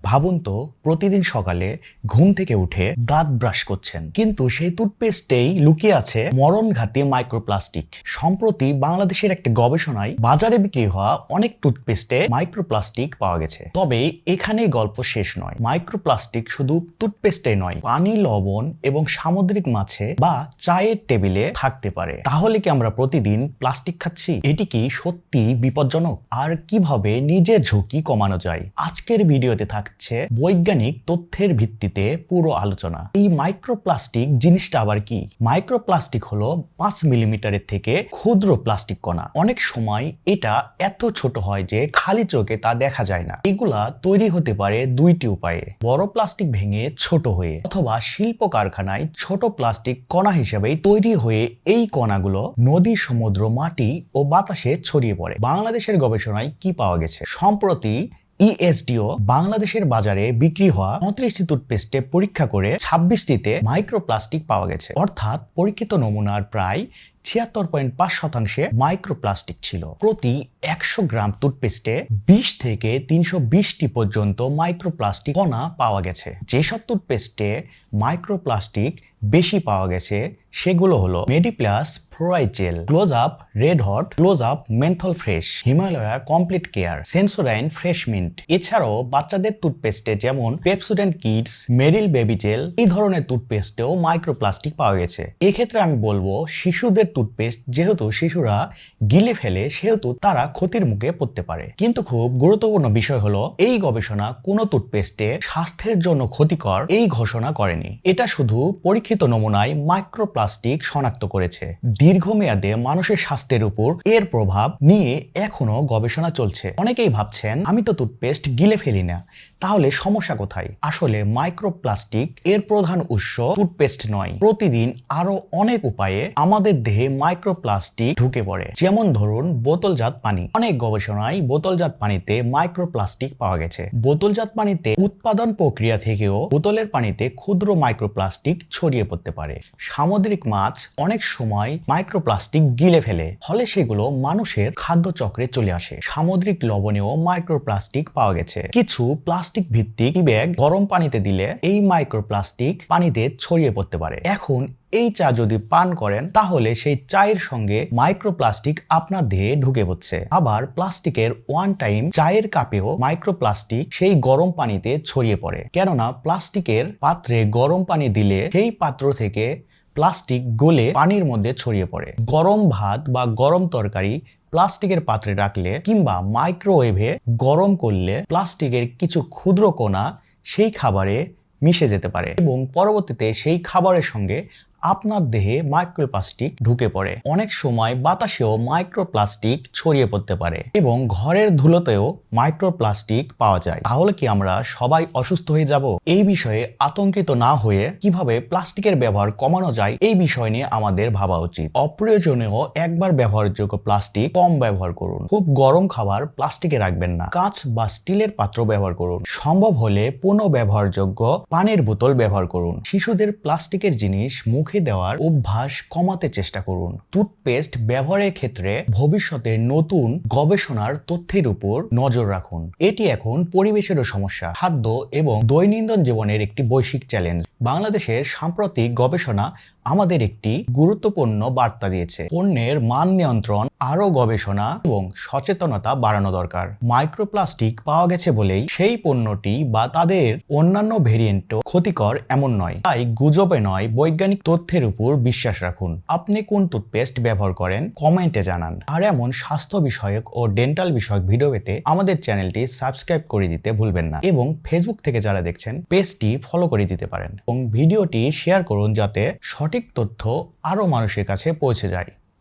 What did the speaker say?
ভাবুন তো প্রতিদিন সকালে ঘুম থেকে উঠে দাঁত ব্রাশ করছেন, কিন্তু সেই টুথপেস্টেই লুকিয়ে আছে মরণঘাতী মাইক্রোপ্লাস্টিক। সম্প্রতি বাংলাদেশের একটি গবেষণায় বাজারে বিক্রি হওয়া অনেক টুথপেস্টে মাইক্রোপ্লাস্টিক পাওয়া গেছে। তবে এখানেই গল্প শেষ নয়। মাইক্রোপ্লাস্টিক শুধু টুথপেস্টে নয়, পানি, লবণ এবং সামুদ্রিক মাছে বা চায়ের টেবিলে থাকতে পারে। তাহলে কি আমরা প্রতিদিন প্লাস্টিক খাচ্ছি? এটি কি সত্যি বিপজ্জনক? আর কিভাবে নিজের ঝুঁকি কমানো যায়? আজকের ভিডিওতে থাকছে বৈজ্ঞানিক তথ্যের ভিত্তিতে পুরো আলোচনা। এই মাইক্রোপ্লাস্টিক জিনিসটা আবার কি? মাইক্রোপ্লাস্টিক হলো 5 মিলিমিটারের থেকে ক্ষুদ্র প্লাস্টিক কণা। অনেক সময় এটা এত ছোট হয় যে খালি চোখে তা দেখা যায় না। এগুলা তৈরি হতে পারে দুইটি উপায়ে: বড় প্লাস্টিক ভেঙে ছোট হয়ে, অথবা শিল্প কারখানায় ছোট প্লাস্টিক কণা হিসেবে তৈরি হয়ে এই কণাগুলো নদী, সমুদ্র, মাটি ও বাতাসে ছড়িয়ে পড়ে। বাংলাদেশের গবেষণায় কি পাওয়া গেছে? সম্প্রতি ইএসডিও বাংলাদেশের বাজারে বিক্রি হওয়া 35টি টুথপেস্টে পরীক্ষা করে 26টিতে মাইক্রোপ্লাস্টিক পাওয়া গেছে। অর্থাৎ পরীক্ষিত নমুনার প্রায় 76.5% মাইক্রোপ্লাস্টিক ছিল। প্রতি 100 গ্রাম টুথপেস্টে 20 থেকে 320টি পর্যন্ত মাইক্রোপ্লাস্টিক কণা পাওয়া গেছে। যেসব টুথপেস্টে মাইক্রোপ্লাস্টিক বেশি পাওয়া গেছে সেগুলো হলো Mediplus fluoride gel, Close Up red hot, Close Up menthol fresh, Himalaya complete care, Sensodyne fresh mint. এছাড়াও বাচ্চাদের টুথপেস্টে যেমন Pepsodent kids, Meril baby gel, এই ধরনের টুথপেস্টেও মাইক্রোপ্লাস্টিক পাওয়া গেছে। এক্ষেত্রে আমি বলবো শিশুদের টুথপেস্ট, যেহেতু শিশুরা গিলে ফেলে সেহেতু তারা ক্ষতির মুখে পড়তে পারে। কিন্তু খুব গুরুত্বপূর্ণ বিষয় হলো এই গবেষণা কোনো টুথপেস্টে স্বাস্থ্যের জন্য ক্ষতিকর এই ঘোষণা করেনি। এটা শুধু পরীক্ষিত নমুনায় মাইক্রোপ্লাস্টিক শনাক্ত করেছে। দীর্ঘমেয়াদে মানুষের স্বাস্থ্যের উপর এর প্রভাব নিয়ে এখনো গবেষণা চলছে। অনেকেই ভাবছেন, আমি তো টুথপেস্ট গিলে ফেলি না, তাহলে সমস্যা কোথায়? আসলে মাইক্রোপ্লাস্টিক এর প্রধান উৎস টুথপেস্ট নয়। প্রতিদিন আরো অনেক উপায়ে আমাদের দেহে মাইক্রোপ্লাস্টিক ঢুকে পড়ে। যেমন ধরুন বোতলজাত পানি। অনেক গবেষণায় বোতলজাত পানিতে মাইক্রোপ্লাস্টিক পাওয়া গেছে। বোতলজাত পানিতে উৎপাদন প্রক্রিয়া থেকেও বোতলের পানিতে ক্ষুদ্র মাইক্রোপ্লাস্টিক ছড়িয়ে পড়তে পারে। সামুদ্রিক মাছ অনেক সময় মাইক্রোপ্লাস্টিক গিলে ফেলে, ফলে সেগুলো মানুষের খাদ্য চক্রে চলে আসে। সামুদ্রিক লবণেও মাইক্রোপ্লাস্টিক পাওয়া গেছে। কিছু প্লাস্টিক ভিত্তিক ব্যাগ গরম পানিতে দিলে এই মাইক্রোপ্লাস্টিক পানিতে ছড়িয়ে পড়তে পারে। এখন এই চা যদি পান করেন তাহলে সেই চায়ের সঙ্গে মাইক্রোপ্লাস্টিক আপনার দেহে ঢুকে পড়ছে। আবার প্লাস্টিকের ওয়ান টাইম চায়ের কাপেও মাইক্রোপ্লাস্টিক সেই গরম পানিতে ছড়িয়ে পড়ে। কেননা প্লাস্টিকের পাত্রে গরম পানি দিলে সেই পাত্র থেকে প্লাস্টিক গলে পানির মধ্যে ছড়িয়ে পড়ে। গরম ভাত বা গরম তরকারি প্লাস্টিকের পাত্রে রাখলে কিংবা মাইক্রোওয়েভে গরম করলে প্লাস্টিকের কিছু ক্ষুদ্র কণা সেই খাবারে মিশে যেতে পারে এবং পরবর্তীতে সেই খাবারের সঙ্গে আপনার দেহে মাইক্রোপ্লাস্টিক ঢুকে পড়ে। অনেক সময় বাতাসেও মাইক্রোপ্লাস্টিক ছড়িয়ে পড়তে পারে এবং ঘরের ধুলোতেও মাইক্রোপ্লাস্টিক পাওয়া যায়। তাহলে কি আমরা সবাই অসুস্থ হয়ে যাব? এই বিষয়ে আতঙ্কিত না হয়ে কিভাবে প্লাস্টিকের ব্যবহার কমানো যায় এই বিষয় নিয়ে আমাদের ভাবা উচিত। অপ্রয়োজনীয় একবার ব্যবহারযোগ্য প্লাস্টিক কম ব্যবহার করুন। খুব গরম খাবার প্লাস্টিকে রাখবেন না। কাঁচ বা স্টিলের পাত্র ব্যবহার করুন। সম্ভব হলে পুনঃ ব্যবহারযোগ্য পানির বোতল ব্যবহার করুন। শিশুদের প্লাস্টিকের জিনিস মুখে দেওয়ার অভ্যাস কমাতে চেষ্টা করুন। টুথপেস্ট ব্যবহারের ক্ষেত্রে ভবিষ্যতে নতুন গবেষণার তথ্যের উপর নজর রাখুন। এটি এখন পরিবেশেরও সমস্যা, খাদ্য এবং দৈনন্দিন জীবনের একটি বৈশ্বিক চ্যালেঞ্জ। বাংলাদেশের সাম্প্রতিক গবেষণা আমাদের একটি গুরুত্বপূর্ণ বার্তা দিয়েছে। পণ্যের মান নিয়ন্ত্রণ, আরো গবেষণা এবং সচেতনতা বাড়ানো দরকার। মাইক্রোপ্লাস্টিক পাওয়া গেছে বলেই সেই পণ্যটি বা তাদের অন্যান্য ভেরিয়েন্টও ক্ষতিকর এমন নয়। তাই গুজবে নয়, বৈজ্ঞানিক তথ্যের উপর বিশ্বাস রাখুন। আপনি কোন টুথপেস্ট ব্যবহার করেন কমেন্টে জানান। আর এমন স্বাস্থ্য বিষয়ক ও ডেন্টাল বিষয়ক ভিডিও পেতে আমাদের চ্যানেলটি সাবস্ক্রাইব করে দিতে ভুলবেন না এবং ফেসবুক থেকে যারা দেখছেন পেজটি ফলো করে দিতে পারেন এবং ভিডিওটি শেয়ার করুন যাতে সঠিক তথ্য আরো মানুষের কাছে পৌঁছে যায়।